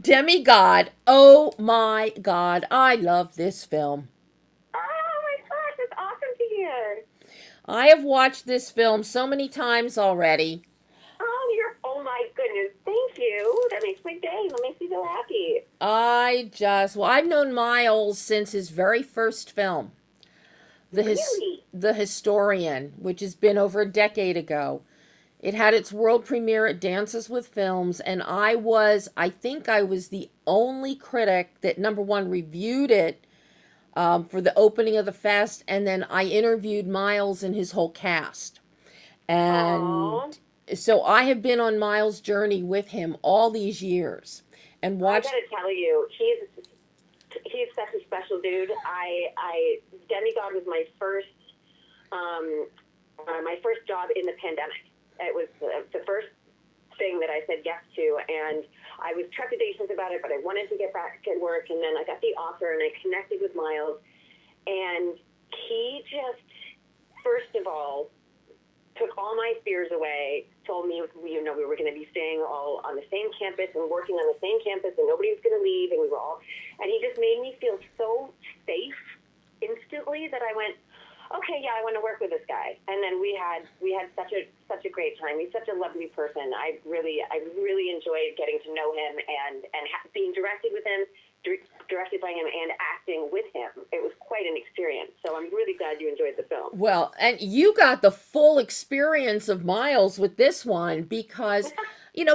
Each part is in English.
Demigod. Oh my God. I love this film. Oh my gosh, that's awesome to hear. I have watched this film so many times already. Oh my goodness, thank you. That makes my day. That makes me so happy. I've known Miles since his very first film, Really? The Historian, which has been over a decade ago. It had its world premiere at Dances with Films, and I think I was the only critic that, number one, reviewed it for the opening of the fest, and then I interviewed Miles and his whole cast. Aww. And so I have been on Miles' journey with him all these years and I watched. gotta tell you, he's such a special dude. I Demigod was my first job in the pandemic. It was the first thing that I said yes to, and I was trepidatious about it, but I wanted to get back at work, and then I got the offer, and I connected with Miles, and he just, first of all, took all my fears away, told me, we were going to be staying all on the same campus and working on the same campus, and nobody was going to leave, and he just made me feel so safe instantly that I went, okay, yeah, I want to work with this guy. And then we had such a great time. He's such a lovely person. I really enjoyed getting to know him and being directed by him and acting with him. It was quite an experience. So I'm really glad you enjoyed the film. Well, and you got the full experience of Miles with this one because,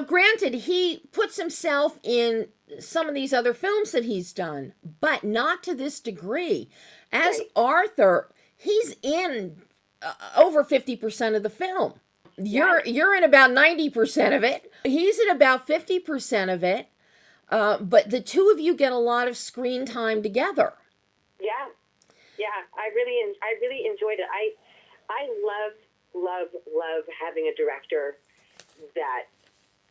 granted, he puts himself in some of these other films that he's done, but not to this degree. As Right. Arthur, he's in over 50% of the film. You're in about 90% of it. He's in about 50% of it. But the two of you get a lot of screen time together. Yeah. I really enjoyed it. I love having a director that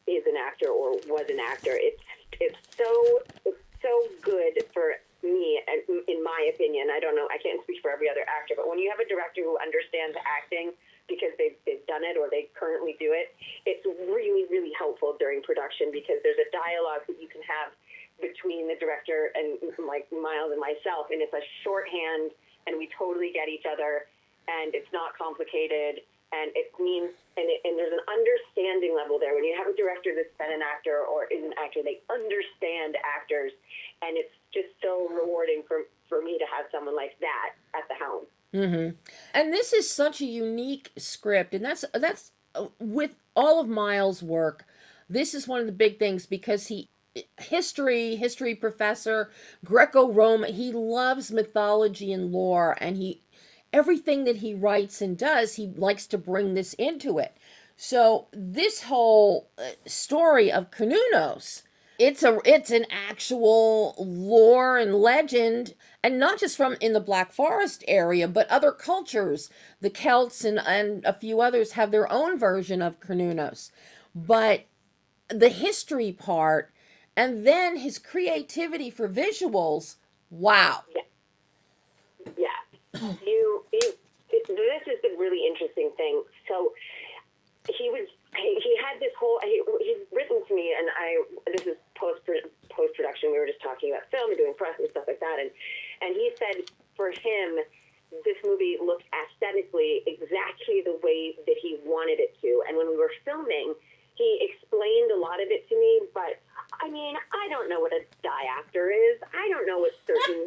is an actor or was an actor. It's so good for me, and in my opinion. I don't know, I can't speak for every other actor, but when you have a director who understands acting because they've done it or they currently do it, it's really helpful during production because there's a dialogue that you can have between the director and like Miles and myself, and it's a shorthand, and we totally get each other, and it's not complicated, and it means, and there's an understanding level there. When you have a director that's been an actor or is an actor, they understand actors, and it's just so rewarding for me to have someone like that at the helm. Mm-hmm. And this is such a unique script, and that's with all of Miles' work. This is one of the big things because he history professor, Greco-Roman. He loves mythology and lore, and everything that he writes and does, he likes to bring this into it. So this whole story of Cernunnos, it's an actual lore and legend, and not just from in the Black Forest area, but other cultures. The Celts and a few others have their own version of Cernunnos. But the history part, and then his creativity for visuals, wow. Yeah. This is the really interesting thing. So he had this whole, he's written to me, and this is post-production, we were just talking about film and doing press and stuff like that, and he said for him, this movie looked aesthetically exactly the way that he wanted it to, and when we were filming, he explained a lot of it to me, but I mean, I don't know what a diopter is. I don't know what certain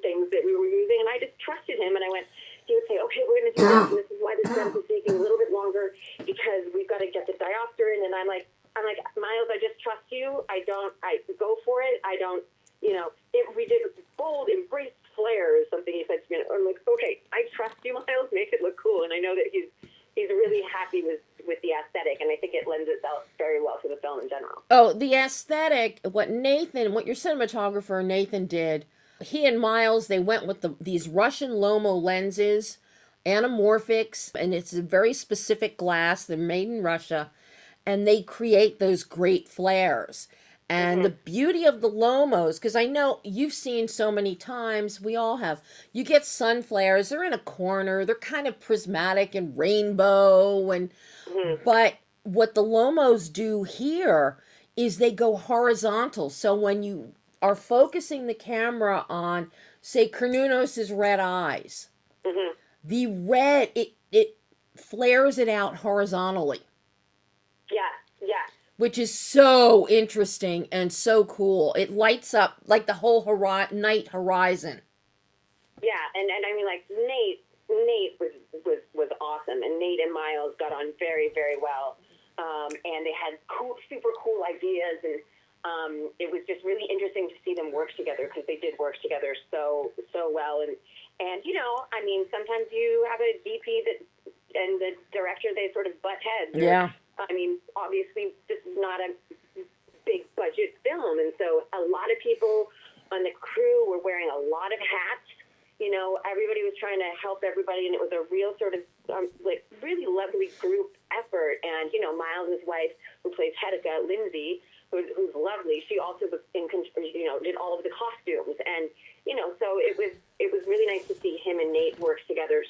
things that we were using, and I just trusted him, and he would say, okay, we're going to do this, and this is why this step is taking a little bit longer, because we've got to get the diopter in, and I'm like, Miles, I just trust you. I go for it. I don't, we did bold, embraced flare is something he said to me, and I'm like, okay, I trust you, Miles, make it look cool, and I know that he's really happy with the aesthetic, and I think it lends itself very well to the film in general. So the aesthetic, what your cinematographer Nathan did, he and Miles, they went with these Russian Lomo lenses, anamorphics, and it's a very specific glass. They're made in Russia, and they create those great flares. And the Mm-hmm. beauty of the Lomos, because I know you've seen so many times, we all have. You get sun flares, they're in a corner, they're kind of prismatic and rainbow, and Mm-hmm. but what the Lomos do here is they go horizontal. So when you are focusing the camera on, say, Carnunos's red eyes, Mm-hmm. the red it flares it out horizontally, Yeah, yeah. which is so interesting and so cool. It lights up like the whole night horizon. Yeah, and I mean, like Nate was awesome, and Nate and Miles got on very, very well, and they had super cool ideas, and it was just really interesting to see them work together because they did work together so well, and you know, I mean, sometimes you have a DP that and the director, they sort of butt heads. Yeah. I mean, obviously, this is not a big budget film, and so a lot of people on the crew were wearing a lot of hats. You know, everybody was trying to help everybody, and it was a real sort of like really lovely group effort. And you know, Miles' wife, who plays Hedika, Lindsay, who's lovely, she also was did all of the costumes, and you know, so it was really nice to see him and Nate work together,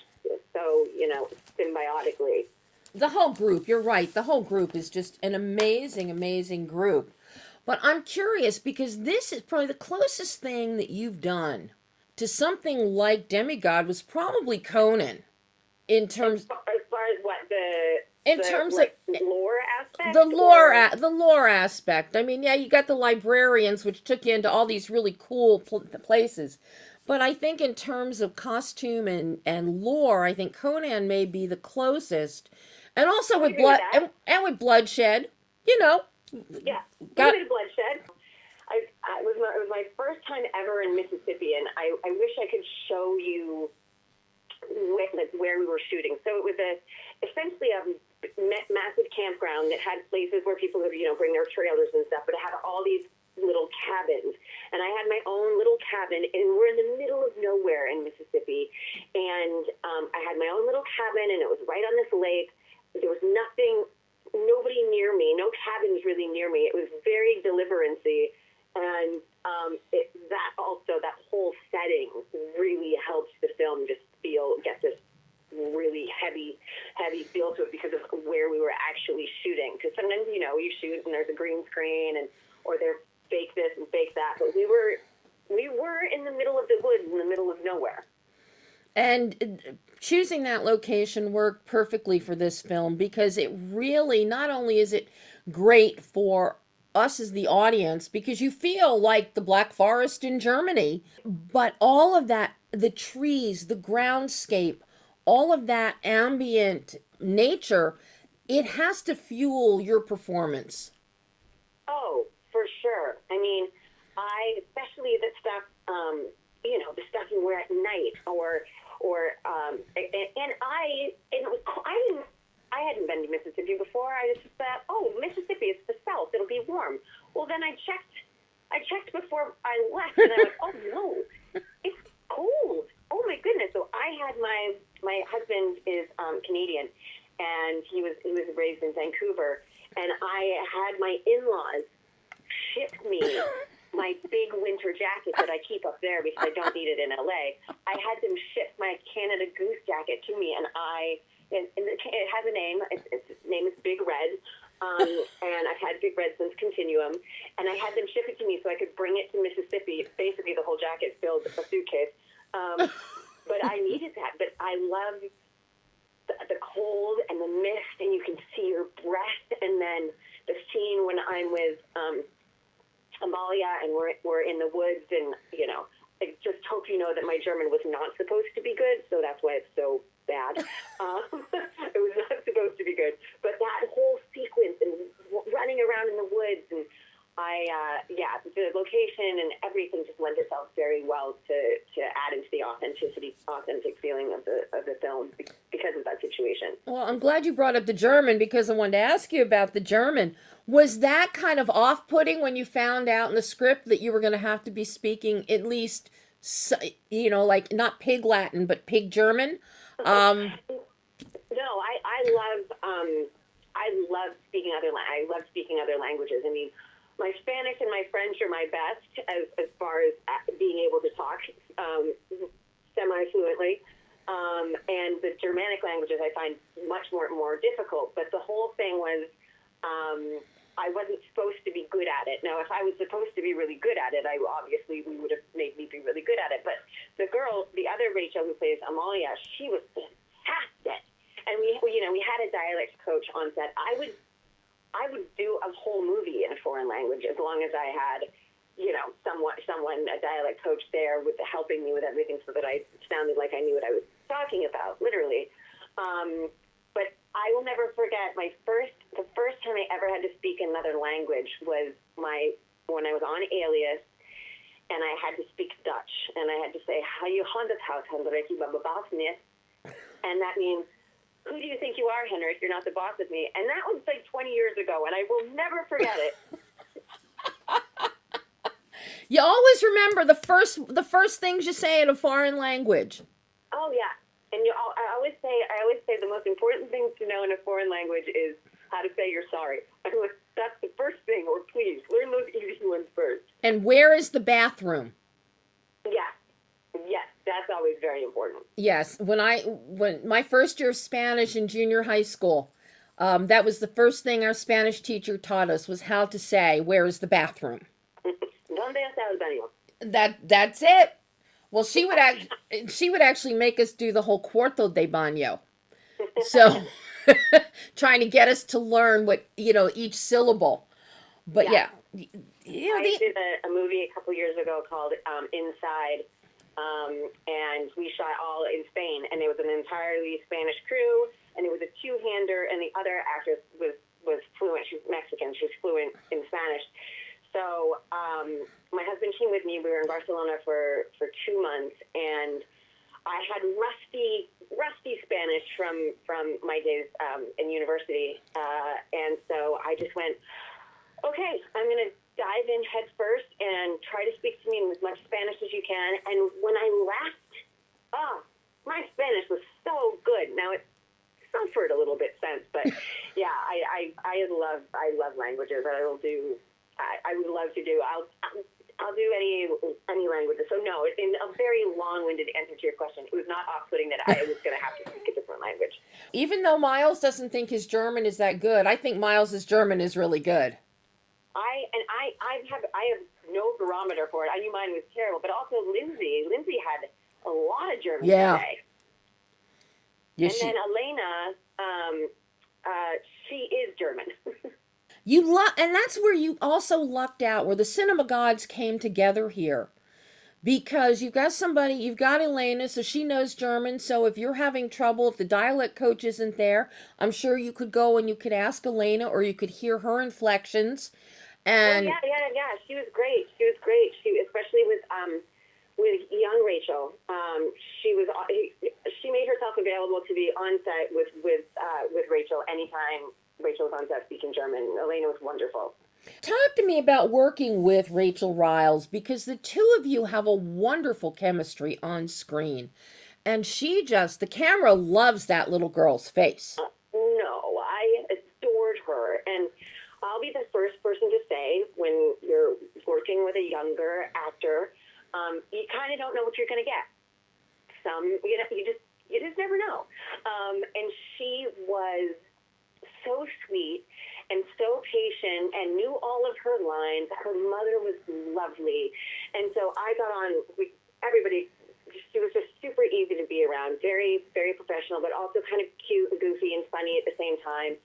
so symbiotically. The whole group, you're right. The whole group is just an amazing, amazing group. But I'm curious because this is probably the closest thing that you've done to something like Demigod was probably Conan in terms As far as what the in terms like, of lore aspect, the lore aspect. I mean, yeah, you got the librarians, which took you into all these really cool places. But I think in terms of costume and lore, I think Conan may be the closest, and also I would with agree with blood that. and with bloodshed. You know, Yeah, a got little bit of bloodshed. It was my first time ever in Mississippi, and I wish I could show you where we were shooting. So it was essentially a massive campground that had places where people would bring their trailers and stuff, but it had all these little cabins, and I had my own little cabin, and we're in the middle of nowhere in Mississippi, and I had my own little cabin, and it was right on this lake. There was nobody near me, no cabins really near me. It was very deliverancy, and that whole setting really helped the film just get this really heavy feel to it because of where we were actually shooting. Because sometimes you shoot and there's a green screen or they're fake this and fake that, but we were in the middle of the woods, in the middle of nowhere. and choosing that location worked perfectly for this film because it really not only is it great for us as the audience because you feel like the Black Forest in Germany, but all of that, the trees, the groundscape, all of that ambient nature, it has to fuel your performance. Oh, for sure. I mean, especially the stuff, the stuff you wear at night, I hadn't been to Mississippi before. I just thought, oh, Mississippi, it's the South. It'll be warm. Well, then I checked before I left, and I was, oh no, it's cold. Oh my goodness. So I had my husband is Canadian, and he was raised in Vancouver, and I had my in-laws ship me my big winter jacket that I keep up there because I don't need it in LA. I had them ship my Canada Goose jacket to me, and it has a name. Its name is Big Red, and I've had Big Red since Continuum. And I had them ship it to me so I could bring it to Mississippi. Basically, the whole jacket filled a suitcase. But I needed that. But I love the cold and the mist, and you can see your breath. And then the scene when I'm with Amalia, and we're in the woods, and I just hope you know that my German was not supposed to be good, so that's why it's so bad. It was not supposed to be good, but that whole sequence and running around in the woods, and yeah, the location and everything just lends itself very well to add into the authentic feeling of the film because of that situation. Well, I'm glad you brought up the German because I wanted to ask you about the German. Was that kind of off-putting when you found out in the script that you were going to have to be speaking at least, like not pig Latin, but pig German? No, I love speaking other languages. I mean, my Spanish and my French are my best as far as being able to talk semi-fluently. And the Germanic languages I find much more difficult. But the whole thing was I wasn't supposed to be good at it. Now, if I was supposed to be really good at it, we would have made me be really good at it. But the other Rachel who plays Amalia, she was fantastic. And we had a dialect coach on set. I would do a whole movie in a foreign language as long as I had, a dialect coach there with helping me with everything so that I sounded like I knew what I was talking about, literally. But I will never forget the first time I ever had to speak another language was when I was on ALIAS, and I had to speak Dutch, and I had to say, and that means, who do you think you are, Henrik? You're not the boss of me. And that was like 20 years ago, and I will never forget it. You always remember the first things you say in a foreign language. Oh yeah, and I always say the most important thing to know in a foreign language is how to say you're sorry. That's the first thing, or please learn those easy ones first. And where is the bathroom? Yeah. Yes, that's always very important. Yes, when my first year of Spanish in junior high school, that was the first thing our Spanish teacher taught us was how to say, "Where is the bathroom?" ¿Dónde está el baño? That's it. Well, she would actually make us do the whole cuarto de baño. So, trying to get us to learn what each syllable. But yeah, I did a movie a couple years ago called Inside. And we shot all in Spain, and it was an entirely Spanish crew, and it was a two-hander, and the other actress was fluent. She's Mexican. She's fluent in Spanish. So my husband came with me. We were in Barcelona for 2 months, and I had rusty Spanish from my days in university, and so I just went, okay, I'm going to dive in head first and try to speak to me in as much Spanish as you can. And when I left, my Spanish was so good. Now it suffered a little bit since, but yeah, I love languages. I would love to do. I'll do any languages. So no, in a very long-winded answer to your question, it was not off-putting that I was going to have to speak a different language. Even though Miles doesn't think his German is that good, I think Miles's German is really good. I have no barometer for it. I knew mine was terrible, but also Lindsay had a lot of German today. Yeah, then Elena, she is German. And that's where you also lucked out, where the cinema gods came together here. Because you've got Elena, so she knows German, so if you're having trouble, if the dialect coach isn't there, I'm sure you could go and you could ask Elena, or you could hear her inflections. And yeah. She was great. She, especially with young Rachel, she made herself available to be on set with Rachel anytime Rachel was on set speaking German. Elena was wonderful. Talk to me about working with Rachel Riles, because the two of you have a wonderful chemistry on screen. And the camera loves that little girl's face. No, I adored her. And I'll be the first person to say, when you're working with a younger actor, you kind of don't know what you're going to get. You just never know. And she was so sweet and so patient and knew all of her lines. Her mother was lovely. And so I got on with everybody. She was just super easy to be around, very, very professional, but also kind of cute and goofy and funny at the same time.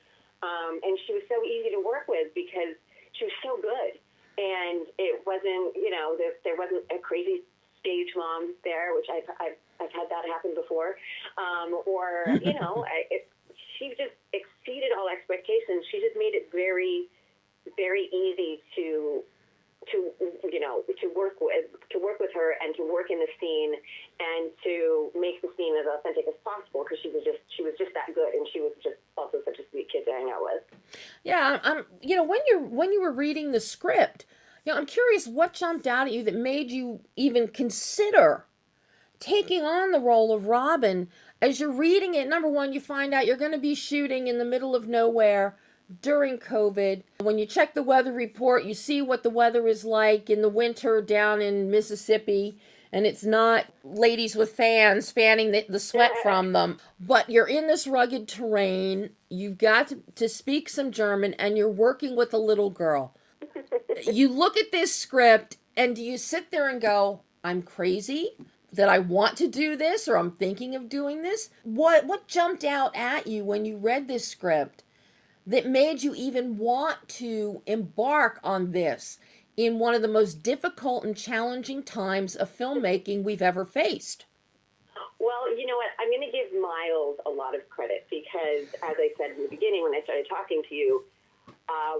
And she was so easy to work with because she was so good. And it wasn't, there wasn't a crazy stage mom there, which I've had that happen before. She just exceeded all expectations. She just made it very very easy to work with her and to work in the scene and to make the scene as authentic as possible, because she was just that good, and she was just also such a sweet kid to hang out with. Yeah, when you were reading the script, I'm curious what jumped out at you that made you even consider taking on the role of Robin. As you're reading it, number one, you find out you're going to be shooting in the middle of nowhere during COVID. When you check the weather report, you see what the weather is like in the winter down in Mississippi, and it's not ladies with fans fanning the sweat from them. But you're in this rugged terrain, you've got to speak some German, and you're working with a little girl. You look at this script, and do you sit there and go, I'm crazy that I want to do this, or I'm thinking of doing this? What jumped out at you when you read this script that made you even want to embark on this in one of the most difficult and challenging times of filmmaking we've ever faced? Well, you know what? I'm going to give Miles a lot of credit, because, as I said in the beginning when I started talking to you,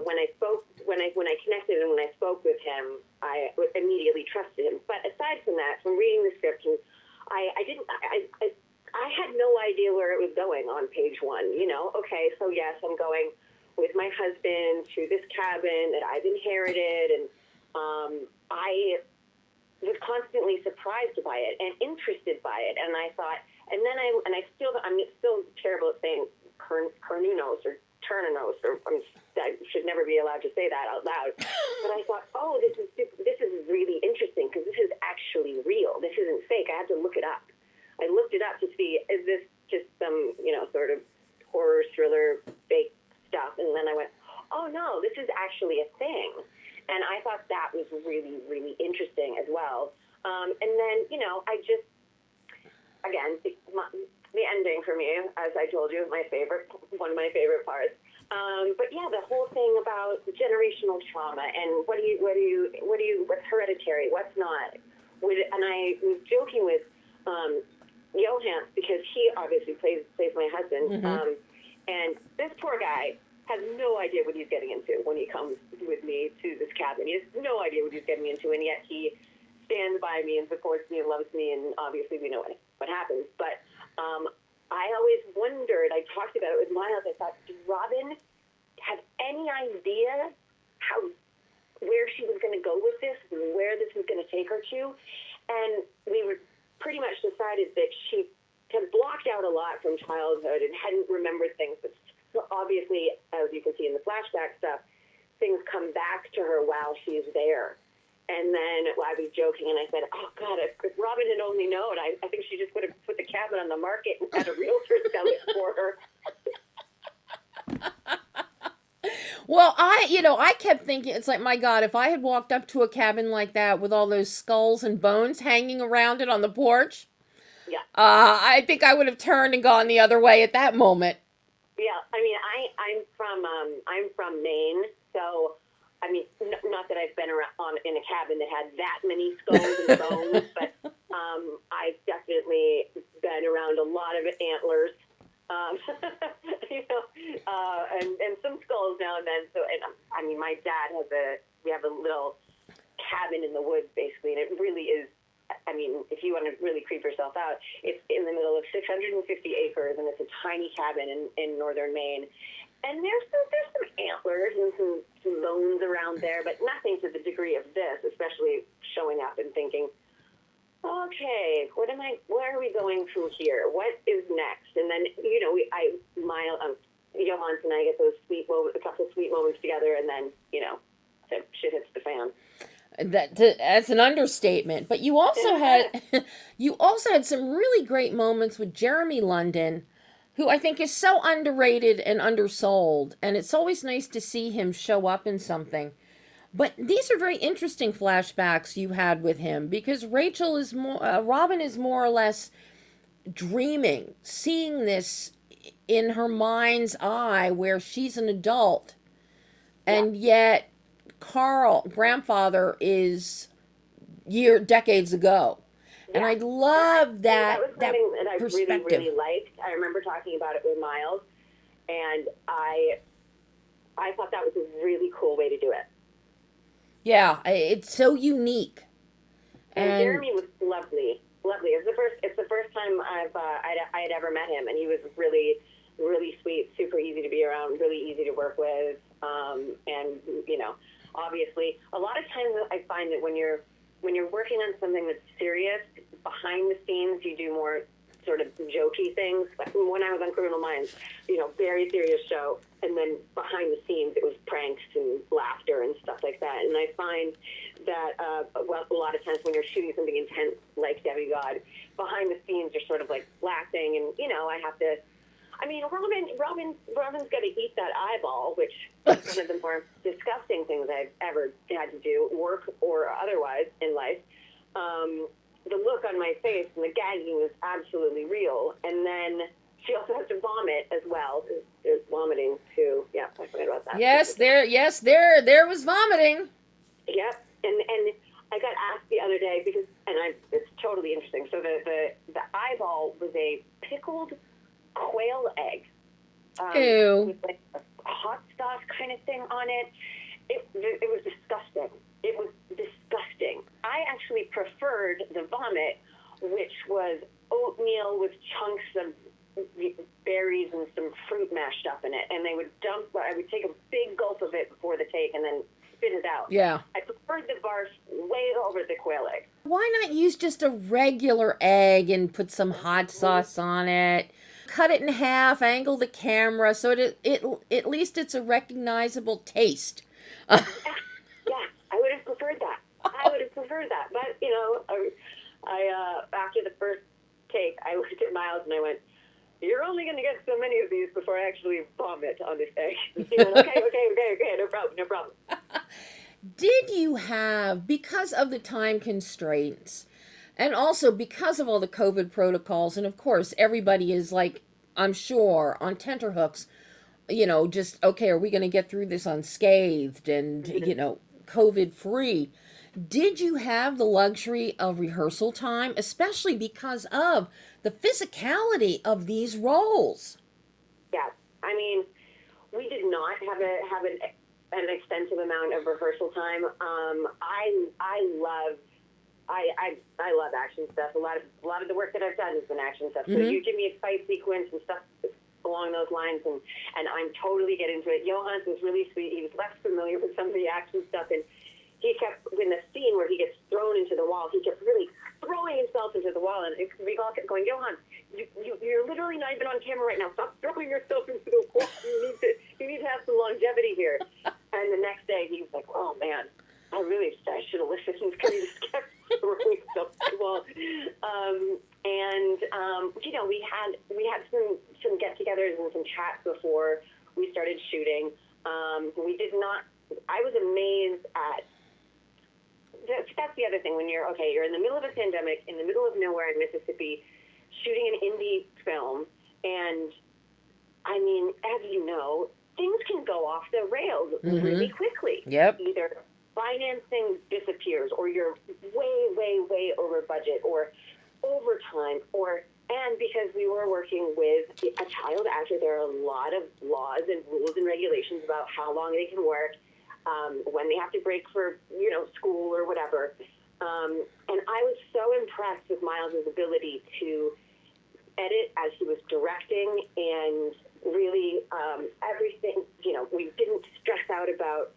when I connected and when I spoke with him, I immediately trusted him. But aside from that, from reading the script, I had no idea where it was going on page one. Okay, so yes, I'm going with my husband to this cabin that I've inherited, and I was constantly surprised by it and interested by it. And I thought, I'm still terrible at saying Kernunos or Turnanos, or I should never be allowed to say that out loud. But I thought, oh, this is really interesting, because this is actually real. This isn't fake. I had to look it up. I looked it up to see, is this just some, sort of horror thriller fake stuff? And then I went, oh no, this is actually a thing. And I thought that was really, really interesting as well. And then, I just, again, the ending for me, as I told you, is one of my favorite parts. But yeah, the whole thing about generational trauma and what's hereditary, what's not. And I was joking with Johan, because he obviously plays my husband. Mm-hmm. And this poor guy has no idea what he's getting into when he comes with me to this cabin. He has no idea what he's getting into, and yet he stands by me and supports me and loves me, and obviously we know what happens. But I always wondered, I talked about it with Miles, I thought, did Robin have any idea where she was going to go with this, where this was going to take her to? And we were pretty much decided that she had blocked out a lot from childhood and hadn't remembered things. But obviously, as you can see in the flashback stuff, things come back to her while she's there. And then I was joking, and I said, oh, God, if Robin had only known, I think she just would have put the cabin on the market and had a realtor sell it for her. Well, I kept thinking, it's like, my God, if I had walked up to a cabin like that with all those skulls and bones hanging around it on the porch, yeah, I think I would have turned and gone the other way at that moment. Yeah, I mean, I'm from Maine, so I mean, not that I've been around in a cabin that had that many skulls and bones, but I've definitely been around a lot of antlers. And some skulls now and then. So, I mean, my dad we have a little cabin in the woods, basically, and it really is, I mean, if you want to really creep yourself out, it's in the middle of 650 acres, and it's a tiny cabin in northern Maine. And there's some antlers and some bones around there, but nothing to the degree of this, especially showing up and thinking, okay, where are we going from here? What is next? And then, Johannes and I get those a couple of sweet moments together, and then, shit hits the fan. That's an understatement. But you also had some really great moments with Jeremy London, who I think is so underrated and undersold, and it's always nice to see him show up in something. But these are very interesting flashbacks you had with him, because Robin is more or less dreaming, seeing this in her mind's eye where she's an adult, and yet Carl, grandfather, is decades ago. Yeah. And I love that was something that I perspective. really, really liked. I remember talking about it with Miles, and I I thought that was a really cool way to do it. Yeah, it's so unique. And And Jeremy was lovely, lovely. It's the first time I had ever met him, and he was really, really sweet, super easy to be around, really easy to work with. And you know, obviously, a lot of times I find that when you're working on something that's serious, behind the scenes you do more sort of jokey things. Like when I was on Criminal Minds, you know, very serious show, and then behind the scenes it was pranks and laughter and stuff like that. And I find that well, a lot of times when you're shooting something intense like Demigod, behind the scenes you're sort of like laughing, and you know, I mean, Robin's got to eat that eyeball, which is one of the more disgusting things I've ever had to do, work or otherwise in life. The look on my face and the gagging was absolutely real. And then she also has to vomit as well. There's vomiting too. Yeah, I forgot about that. yes, there was vomiting. Yep. And I got asked the other day it's totally interesting. So the eyeball was a pickled quail egg. Ew. With like a hot sauce kind of thing on it. It was disgusting. It was disgusting. I actually preferred the vomit, which was oatmeal with chunks of berries and some fruit mashed up in it. And I would take a big gulp of it before the take and then spit it out. Yeah. I preferred the barf way over the quail egg. Why not use just a regular egg and put some hot sauce on it? Cut it in half, angle the camera so it at least it's a recognizable taste. Yeah, I would have preferred that. But, you know, I after the first take, I looked at Miles and I went, "You're only going to get so many of these before I actually vomit on this egg." He went, okay, no problem. Did you have, because of the time constraints, and also because of all the COVID protocols, and of course everybody is like, I'm sure, on tenterhooks, you know, just, okay, are we going to get through this unscathed and, you know, COVID free? Did you have the luxury of rehearsal time, especially because of the physicality of these roles? Yeah, I mean, we did not have an extensive amount of rehearsal time. I love action stuff. A lot of the work that I've done has been action stuff. So you give me a fight sequence and stuff along those lines, and I'm totally get into it. Johannes was really sweet. He was less familiar with some of the action stuff, and he kept, in the scene where he gets thrown into the wall, he kept really throwing himself into the wall, and we all kept going, "Johannes, you're literally not even on camera right now. Stop throwing yourself into the wall. You need to have some longevity here." And the next day, he was like, "Oh man, I should have listened because he just kept throwing stuff at the wall." You know, we had some get-togethers and some chats before we started shooting. We did not. I was amazed at. That's the other thing when you're in the middle of a pandemic, in the middle of nowhere in Mississippi, shooting an indie film, and I mean, as you know, things can go off the rails really quickly. Yep. Either financing disappears, or you're way over budget, or overtime, and because we were working with a child actor, there are a lot of laws and rules and regulations about how long they can work, when they have to break for, you know, school or whatever. And I was so impressed with Miles' ability to edit as he was directing, and really everything, you know, we weren't stressed out about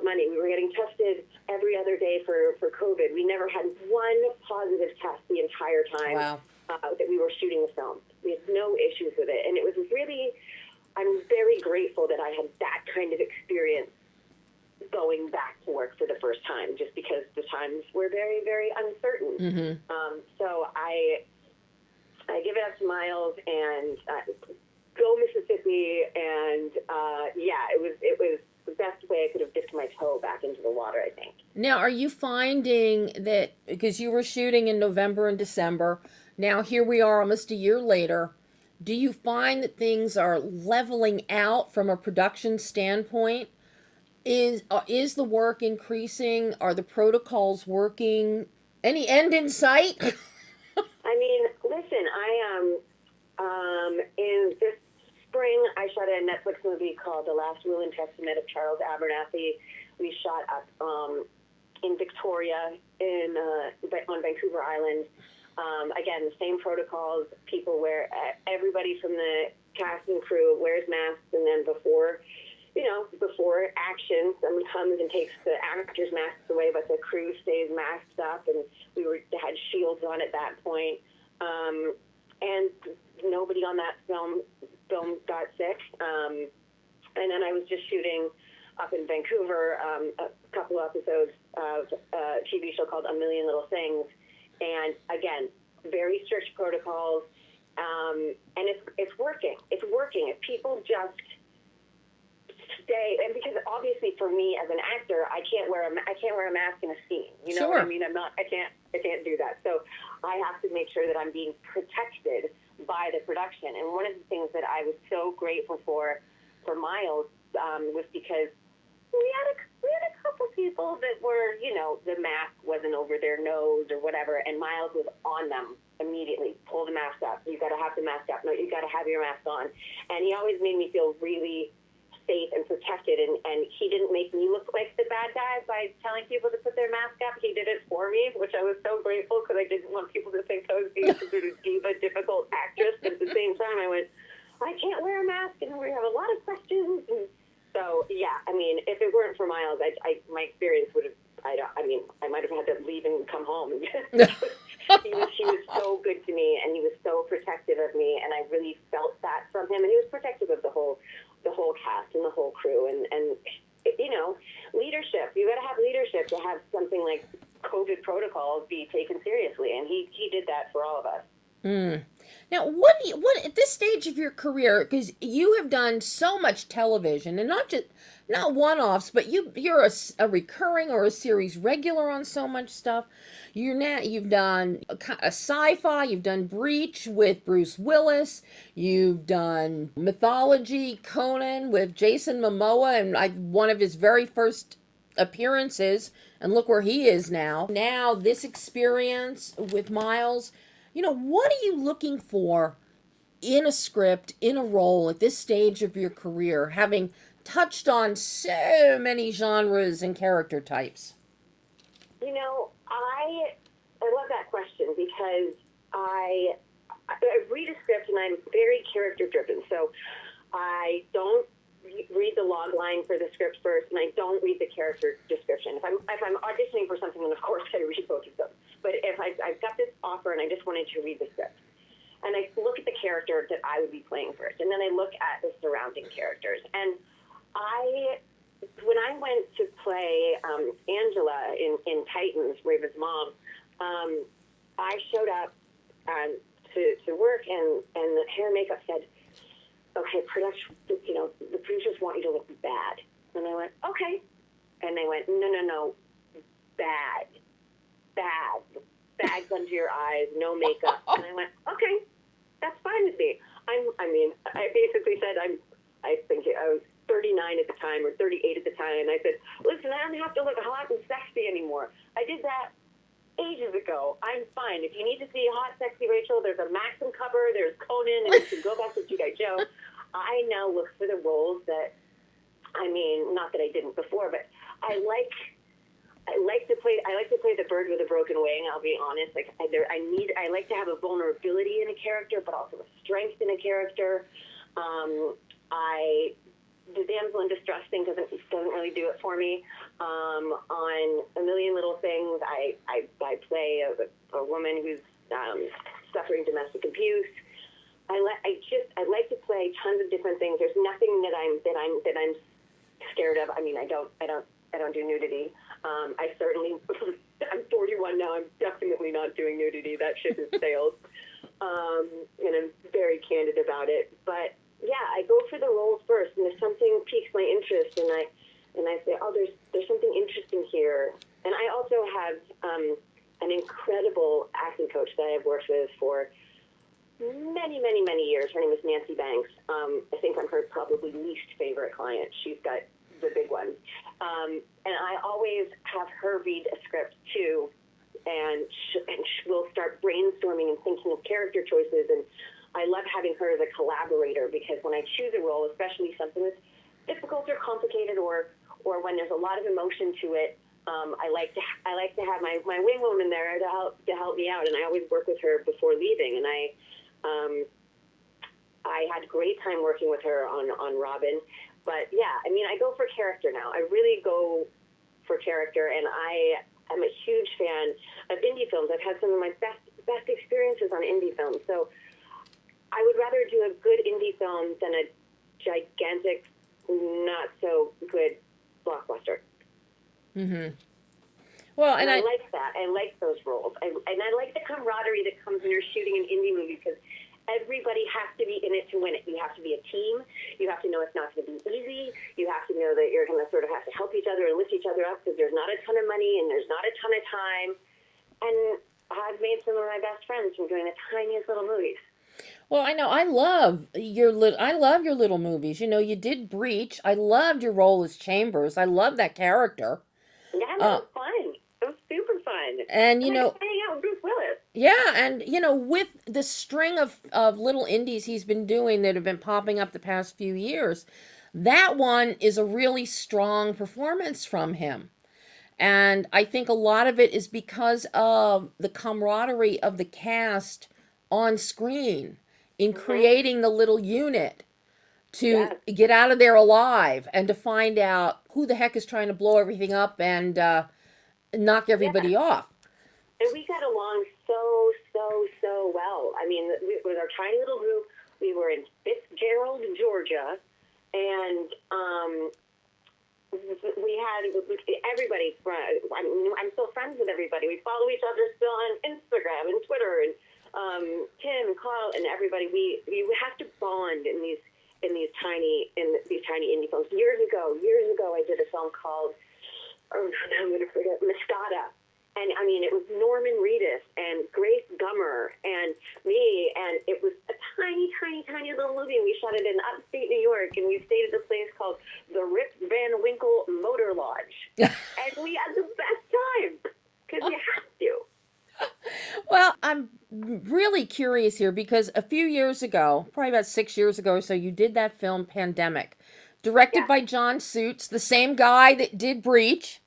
money. We were getting tested every other day for COVID. We never had one positive test the entire time. Wow. That we were shooting the film. We had no issues with it. And it was really, I'm very grateful that I had that kind of experience going back to work for the first time, just because the times were very, very uncertain. So I give it up to Miles, and go Mississippi, and it was the best way I could have dipped my toe back into the water, I think. Now, are you finding that, because you were shooting in November and December, now here we are almost a year later, do you find that things are leveling out from a production standpoint? Is the work increasing? Are the protocols working? Any end in sight? I mean, listen, I am in this spring, I shot a Netflix movie called The Last Will and Testament of Charles Abernathy. We shot up in Victoria on Vancouver Island. Again, the same protocols. People wear, everybody from the cast and crew wears masks, and then before action, someone comes and takes the actors' masks away, but the crew stays masked up, and had shields on at that point. And nobody on that film got sick. And then I was just shooting up in Vancouver a couple episodes of a TV show called A Million Little Things. And again, very strict protocols. And it's working. It's working. If people just stay, and because obviously for me as an actor, I can't wear a mask in a scene. You know what I mean? I can't do that. So I have to make sure that I'm being protected by the production. And one of the things that I was so grateful for Miles was because we had a couple people that were, the mask wasn't over their nose or whatever, and Miles was on them immediately. Pull the mask up. You got to have the mask up. No, you got to have your mask on. And he always made me feel really safe and protected, and he didn't make me look like the bad guy by telling people to put their mask up. He did it for me, which I was so grateful, because I didn't want people to think I was being considered diva, difficult actress. But at the same time, I went, I can't wear a mask, and we have a lot of questions. And so, yeah, I mean, if it weren't for Miles, my experience would have, I might have had to leave and come home. He was so good to me, and he was so protective of me, and I really felt that from him. And he was protective of the whole cast and the whole crew, and leadership. You got to have leadership to have something like COVID protocols be taken seriously, and he did that for all of us. Now, what at this stage of your career, because you have done so much television, and not one-offs, but you're a recurring or a series regular on so much stuff. You've done a sci-fi, you've done Breach with Bruce Willis, you've done mythology, Conan with Jason Momoa, and one of his very first appearances, and look where he is now. Now, this experience with Miles. What are you looking for in a script, in a role at this stage of your career, having touched on so many genres and character types? I love that question, because I read a script and I'm very character driven. So I don't read the log line for the script first, and I don't read the character description. If I'm auditioning for something, then of course I read both of them. But if I've got this offer and I just wanted to read the script, and I look at the character that I would be playing first, and then I look at the surrounding characters. And when I went to play Angela in Titans, Raven's mom, I showed up to work, and the hair and makeup said, okay, production, the producers want you to look bad. And I went, okay. And they went, no, bad. Bags under your eyes, no makeup. And I went, okay, that's fine with me. I basically said, I think I was 39 at the time, or 38 at the time. And I said, listen, I don't have to look hot and sexy anymore. I did that ages ago. I'm fine. If you need to see hot, sexy Rachel, there's a Maxim cover, there's Conan, and you can go back to G.I. Joe. I now look for the roles that, not that I didn't before, but I like to play the bird with a broken wing. I'll be honest. I like to have a vulnerability in a character, but also a strength in a character. The damsel in distress thing doesn't really do it for me. On A Million Little Things, I play a woman who's suffering domestic abuse. I like to play tons of different things. There's nothing that I'm scared of. I don't do nudity. I'm 41 now. I'm definitely not doing nudity. That ship has sailed. And I'm very candid about it. But yeah, I go for the roles first, and if something piques my interest, and I say, oh, there's something interesting here. And I also have an incredible acting coach that I've worked with for many, many, many years. Her name is Nancy Banks. I think I'm her probably least favorite client. She's got the big one. And I always have her read a script too, and we'll start brainstorming and thinking of character choices. And I love having her as a collaborator, because when I choose a role, especially something that's difficult or complicated, or when there's a lot of emotion to it, I like to have my wing woman there to help me out, and I always work with her before leaving. And I had a great time working with her on Robin. But yeah, I mean, I go for character now. I really go for character, and I am a huge fan of indie films. I've had some of my best experiences on indie films. So I would rather do a good indie film than a gigantic, not so good blockbuster. Mm-hmm. Well, and I like that. I like those roles. And I like the camaraderie that comes when you're shooting an indie movie, because everybody has to be in it to win it. You have to be a team. You have to know it's not going to be easy. You have to know that you're going to sort of have to help each other and lift each other up, because there's not a ton of money and there's not a ton of time. And I've made some of my best friends from doing the tiniest little movies. Well, I know. I love your little movies. You know, you did Breach. I loved your role as Chambers. I love that character. Yeah, that was fun. It was super fun. And you know, hanging out with Bruce Willis. Yeah, and you know, with the string of little indies he's been doing that have been popping up the past few years, that one is a really strong performance from him. And I think a lot of it is because of the camaraderie of the cast on screen in creating the little unit to get out of there alive and to find out who the heck is trying to blow everything up and knock everybody off. And we got along so well. I mean, it was our tiny little group. We were in Fitzgerald, Georgia, and we had everybody. I'm still friends with everybody. We follow each other still on Instagram and Twitter, and Tim and Carl and everybody. We have to bond in these tiny indie films. Years ago, I did a film called I'm going to forget, Mascata. And I mean, it was Norman Reedus and Grace Gummer and me, and it was a tiny little movie. We shot it in upstate New York, and we stayed at a place called the Rip Van Winkle Motor Lodge. And we had the best time, because you have to. Well, I'm really curious here, because a few years ago, probably about 6 years ago or so, you did that film Pandemic, directed by John Suits, the same guy that did Breach.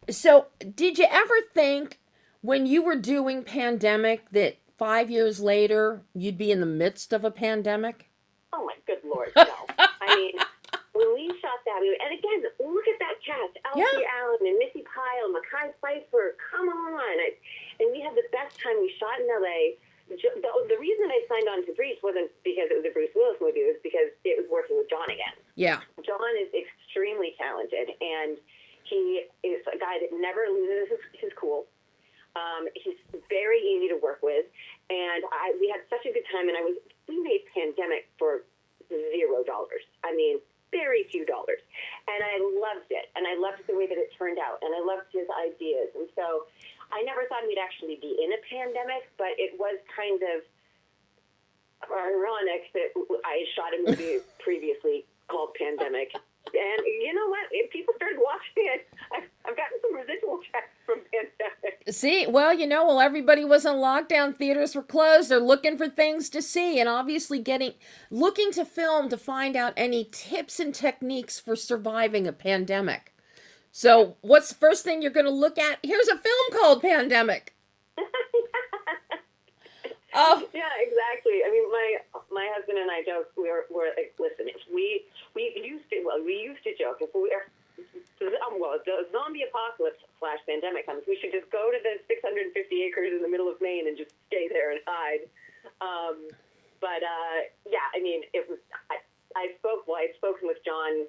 So, did you ever think when you were doing Pandemic that 5 years later you'd be in the midst of a pandemic? Oh my good Lord, no. I mean, when we shot that movie, and again, look at that cast: Alfie Allen and Missy Pyle, Mekhi Phifer. Come on! And we had the best time. We shot in LA. The reason I signed on to Breach wasn't because it was a Bruce Willis movie. It was because it was working with John again. Yeah. John is extremely talented, and he is a guy that never loses his cool. He's very easy to work with, and we had such a good time. And we made Pandemic for $0. I mean, very few dollars, and I loved it, and I loved the way that it turned out, and I loved his ideas. And so I never thought we'd actually be in a pandemic, but it was kind of ironic that I shot a movie previously called Pandemic. And you know what? If people started watching it, I've gotten some residual checks from Pandemic. See, well, everybody was in lockdown. Theaters were closed. They're looking for things to see, and obviously looking to film to find out any tips and techniques for surviving a pandemic. So, what's the first thing you're going to look at? Here's a film called Pandemic. Oh, yeah, exactly. I mean, my husband and I joke. We're like, listen, if we used to joke, if the zombie apocalypse / pandemic comes, we should just go to the 650 acres in the middle of Maine and just stay there and hide. Yeah, I mean, it was. I've spoken with John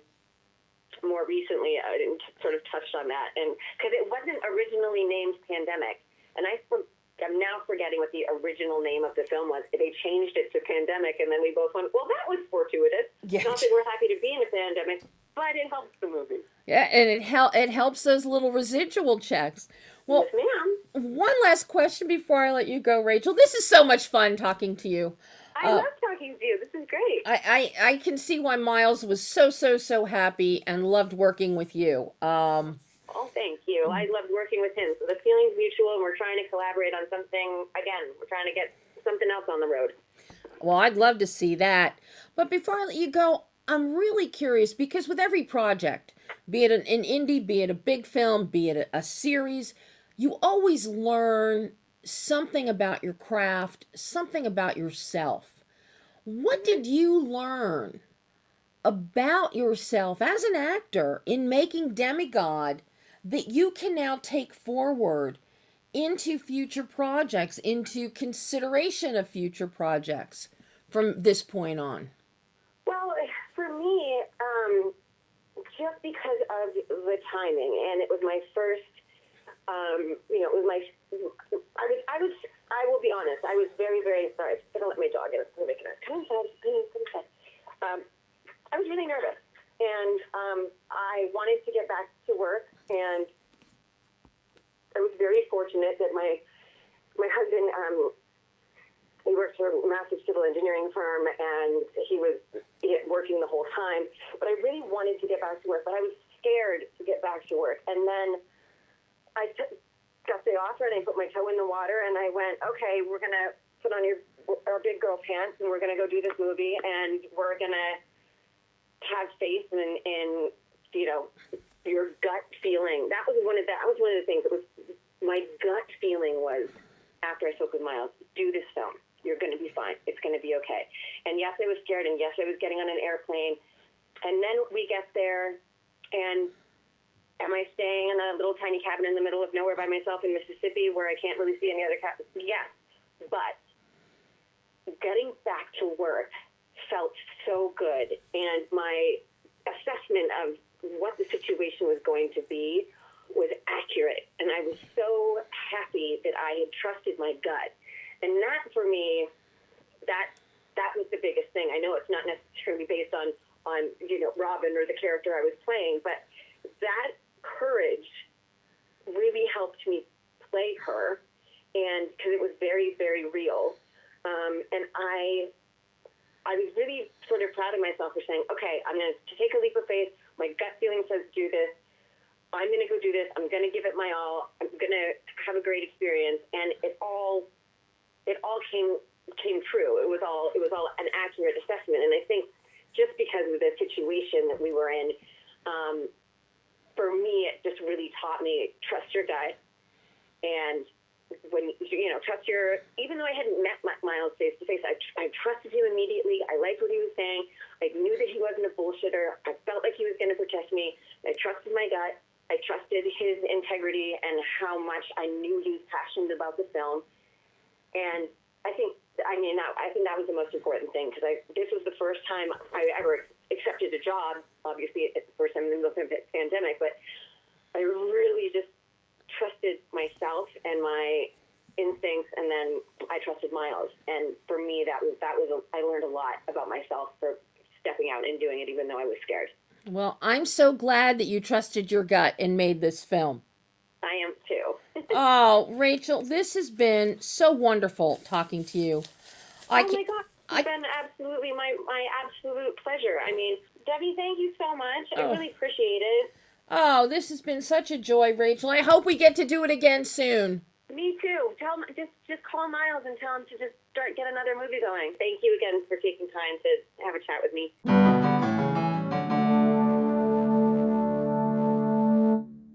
more recently, and sort of touched on that, and because it wasn't originally named Pandemic, and I'm now forgetting what the original name of the film was. They changed it to Pandemic, and then we both went, well, that was fortuitous. Yes. Not that we're happy to be in a pandemic, but it helps the movie. Yeah, and it helps those little residual checks. Well, yes, ma'am. One last question before I let you go, Rachel. This is so much fun talking to you. I love talking to you. This is great. I can see why Miles was so happy and loved working with you. Oh, thank you. I loved working with him. So the feeling's mutual, and we're trying to collaborate on something. Again, we're trying to get something else on the road. Well, I'd love to see that. But before I let you go, I'm really curious because with every project, be it an indie, be it a big film, be it a series, you always learn something about your craft, something about yourself. What did you learn about yourself as an actor in making Demigod that you can now take forward into future projects, into consideration of future projects from this point on? Well, for me, just because of the timing, and it was my first, it was my, I will be honest, I was very, very, sorry, I'm going to let my dog in. I'm making a, come inside. I was really nervous, and I wanted to get back to work, and I was very fortunate that my husband, he works for a massive civil engineering firm, and he was working the whole time. But I really wanted to get back to work, but I was scared to get back to work. And then I got the offer, and I put my toe in the water, and I went, okay, we're going to put on our big girl pants, and we're going to go do this movie, and we're going to have faith in your gut feeling. That was one of the things. It was my gut feeling was, after I spoke with Miles, do this film. You're going to be fine. It's going to be okay. And yes, I was scared, and yes, I was getting on an airplane. And then we get there, and am I staying in a little tiny cabin in the middle of nowhere by myself in Mississippi where I can't really see any other cabins? Yes. But getting back to work felt so good, and my assessment of what the situation was going to be was accurate, and I was so happy that I had trusted my gut. And that, for me, that was the biggest thing. I know it's not necessarily based on Robin or the character I was playing, but that courage really helped me play her, and because it was very, very real. And I was really sort of proud of myself for saying, okay, I'm going to take a leap of faith. My gut feeling says do this. I'm going to go do this. I'm going to give it my all. I'm going to have a great experience. And it all came true. It was all an accurate assessment. And I think just because of the situation that we were in, for me, it just really taught me, trust your gut. And when, trust even though I hadn't met Miles face to face, I trusted him immediately. I liked what he was saying. I knew that he wasn't a bullshitter. I felt like he was going to protect me. I trusted my gut. I trusted his integrity and how much I knew he was passionate about the film. And I think that was the most important thing, because this was the first time I ever accepted a job. Obviously, it's the first time in the middle of the pandemic, but I really just trusted myself and my instincts, and then I trusted Miles. And for me, I learned a lot about myself for stepping out and doing it, even though I was scared. Well, I'm so glad that you trusted your gut and made this film. I am too. Oh, Rachel, this has been so wonderful talking to you. My God, it's been absolutely my absolute pleasure. I mean, Debbie, thank you so much. I really appreciate it. Oh, this has been such a joy, Rachel. I hope we get to do it again soon. Me too. Tell him, just call Miles and tell him to just get another movie going. Thank you again for taking time to have a chat with me.